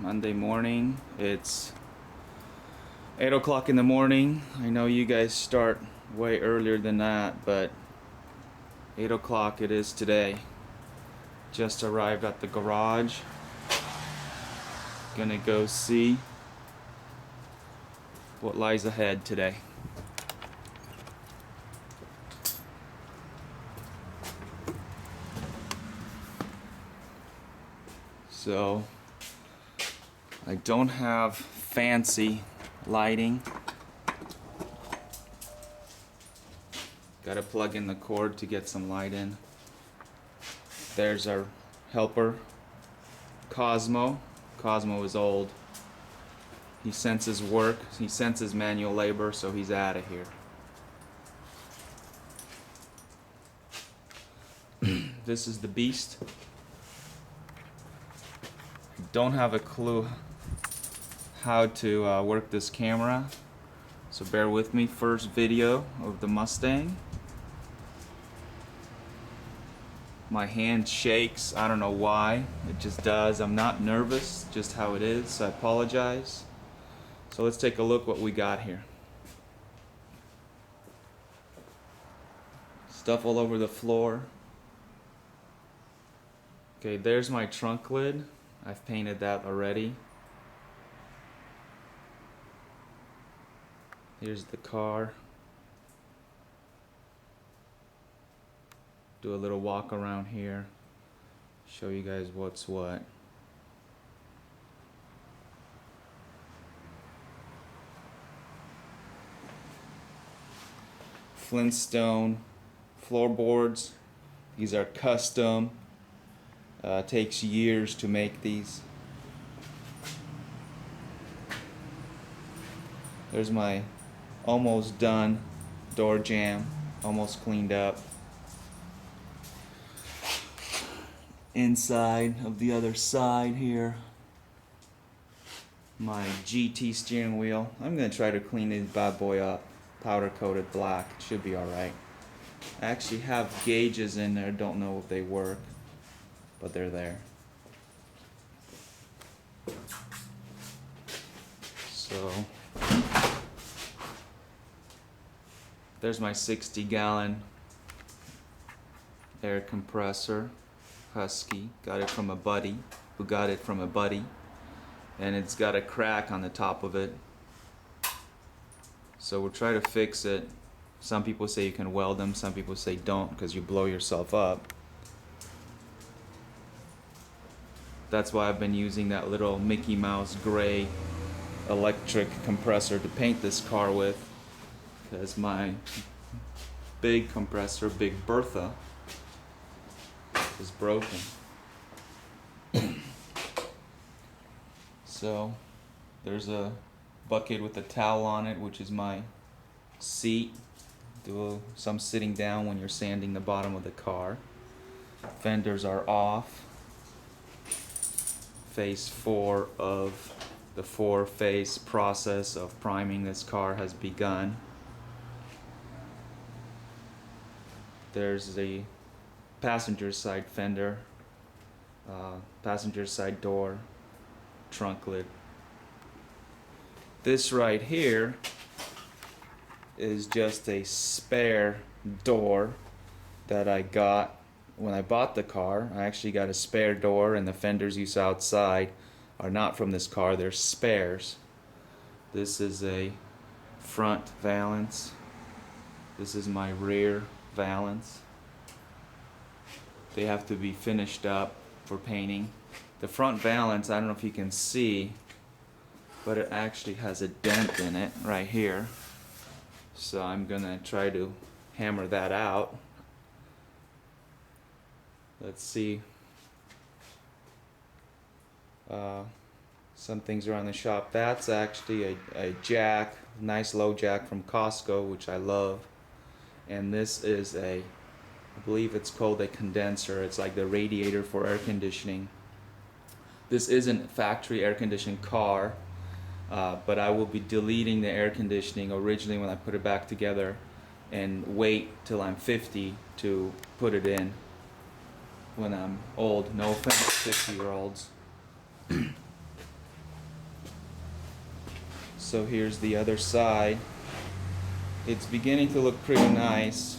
Monday morning. It's 8 o'clock in the morning. I know you guys start way earlier than that, but 8 o'clock it is today. Just arrived at the garage. Gonna go see what lies ahead today. So I don't have fancy lighting. Gotta plug in the cord to get some light in. There's our helper, Cosmo. Cosmo is old. He senses work, he senses manual labor, so he's out of here. This is the beast. Don't have a clue how to work this camera, so bear with me. First video of the Mustang. My hand shakes, I don't know why, it just does. I'm not nervous, just how it is, so I apologize. So let's take a look what we got here. Stuff all over the floor. Okay, there's my trunk lid. I've painted that already. Here's the car. Do a little walk around here. Show you guys what's what. Flintstone floorboards. These are custom. Takes years to make these. There's my almost done door jamb, almost cleaned up. Inside of the other side here, my GT steering wheel. I'm gonna try to clean this bad boy up. Powder coated black, it should be alright. I actually have gauges in there, don't know if they work, but they're there. So there's my 60-gallon air compressor, Husky. Got it from a buddy who got it from a buddy, and it's got a crack on the top of it. So we'll try to fix it. Some people say you can weld them, some people say don't because you blow yourself up. That's why I've been using that little Mickey Mouse gray electric compressor to paint this car with, because my big compressor, Big Bertha, is broken. So there's a bucket with a towel on it, which is my seat. Do some sitting down when you're sanding the bottom of the car. Fenders are off. Phase 4 of the 4-phase process of priming this car has begun. There's the passenger side fender, passenger side door, trunk lid. This right here is just a spare door that I got when I bought the car. I actually got a spare door, and the fenders you saw outside are not from this car, they're spares. This is a front valance. This is my rear valance. They have to be finished up for painting. The front valance, I don't know if you can see, but it actually has a dent in it right here. So I'm gonna try to hammer that out. Let's see. Some things around the shop. That's actually a jack, nice low jack from Costco, which I love. And this is I believe it's called a condenser. It's like the radiator for air conditioning. This isn't a factory air conditioned car, but I will be deleting the air conditioning originally when I put it back together, and wait till I'm 50 to put it in when I'm old. No offense, 50-year-olds. So here's the other side. It's beginning to look pretty nice.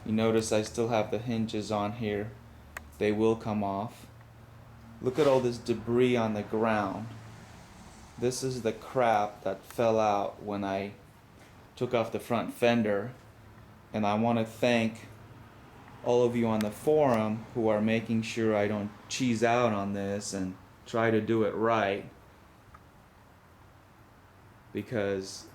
You notice I still have the hinges on here. They will come off. Look at all this debris on the ground. This is the crap that fell out when I took off the front fender. And I want to thank all of you on the forum who are making sure I don't cheese out on this and try to do it right. Because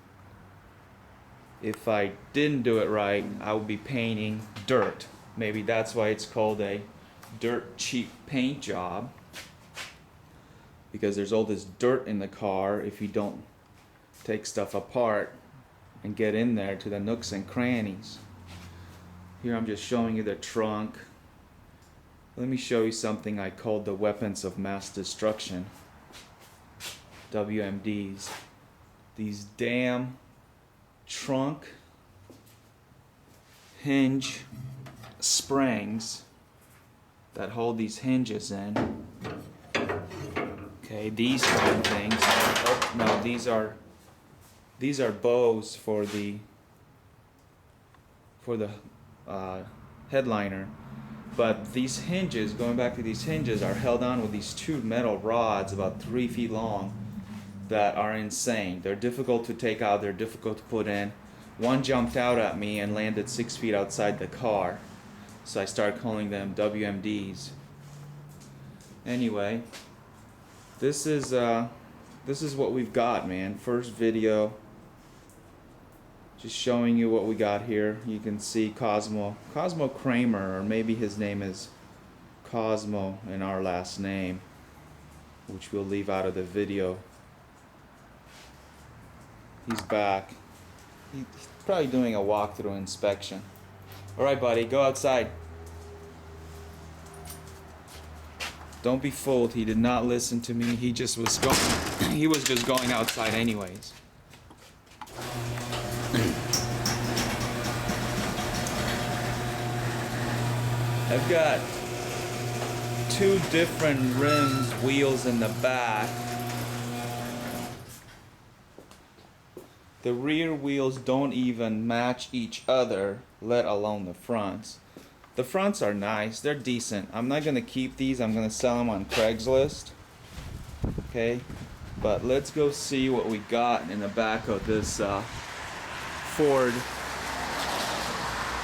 if I didn't do it right, I would be painting dirt. Maybe that's why it's called a dirt cheap paint job. Because there's all this dirt in the car if you don't take stuff apart and get in there to the nooks and crannies. Here I'm just showing you the trunk. Let me show you something I called the weapons of mass destruction. WMDs. These damn trunk hinge springs that hold these hinges in. Okay, these kind of things. Oh no, these are bows for the headliner. But these hinges, going back to these hinges, are held on with these two metal rods about 3 feet long that are insane. They're difficult to take out, they're difficult to put in. One jumped out at me and landed 6 feet outside the car. So I started calling them WMDs. Anyway, this is what we've got, man. First video. Just showing you what we got here. You can see Cosmo Kramer, or maybe his name is Cosmo in our last name, which we'll leave out of the video. He's back. He's probably doing a walkthrough inspection. Alright buddy, go outside. Don't be fooled, he did not listen to me. He just was going outside anyways. I've got two different rims, wheels in the back. The rear wheels don't even match each other, let alone the fronts. The fronts are nice, they're decent. I'm not going to keep these, I'm going to sell them on Craigslist. Okay, but let's go see what we got in the back of this Ford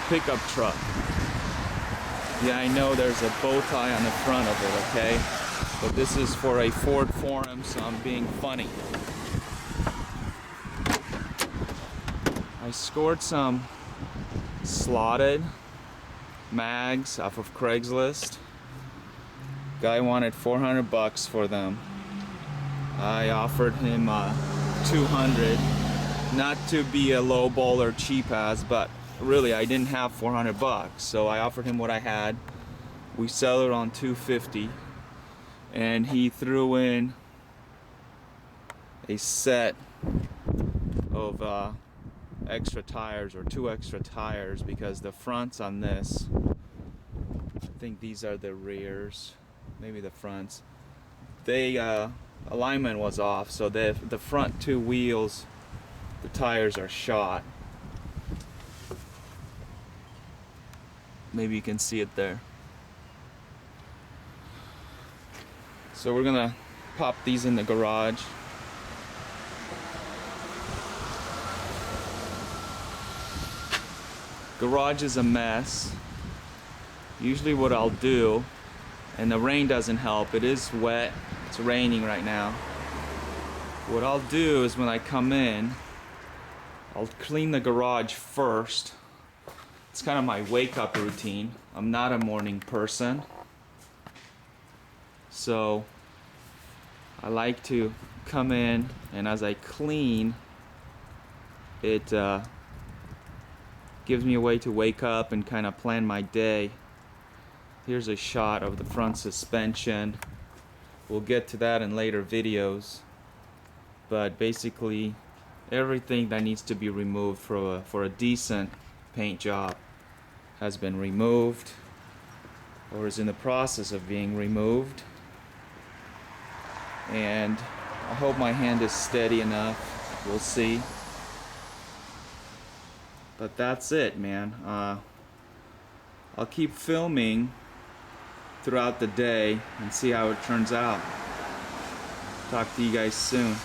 pickup truck. Yeah, I know there's a bow tie on the front of it, okay? But this is for a Ford forum, so I'm being funny. I scored some slotted mags off of Craigslist. Guy wanted $400 for them. I offered him $200, not to be a low baller cheap ass, but really I didn't have $400, so I offered him what I had. We sell it on $250, and he threw in a set of extra tires, or 2 extra tires, because the fronts on this, I think these are the rears, maybe the fronts, they alignment was off, so the front 2 wheels, the tires are shot. Maybe you can see it there. So we're gonna pop these in the garage. Garage is a mess. Usually what I'll do, and the rain doesn't help, it is wet, it's raining right now. What I'll do is when I come in, I'll clean the garage first. It's kind of my wake-up routine. I'm not a morning person, so I like to come in, and as I clean, it gives me a way to wake up and kind of plan my day. Here's a shot of the front suspension. We'll get to that in later videos, but basically everything that needs to be removed for a decent paint job has been removed, or is in the process of being removed. And I hope my hand is steady enough. We'll see. But that's it, man. I'll keep filming throughout the day and see how it turns out. Talk to you guys soon.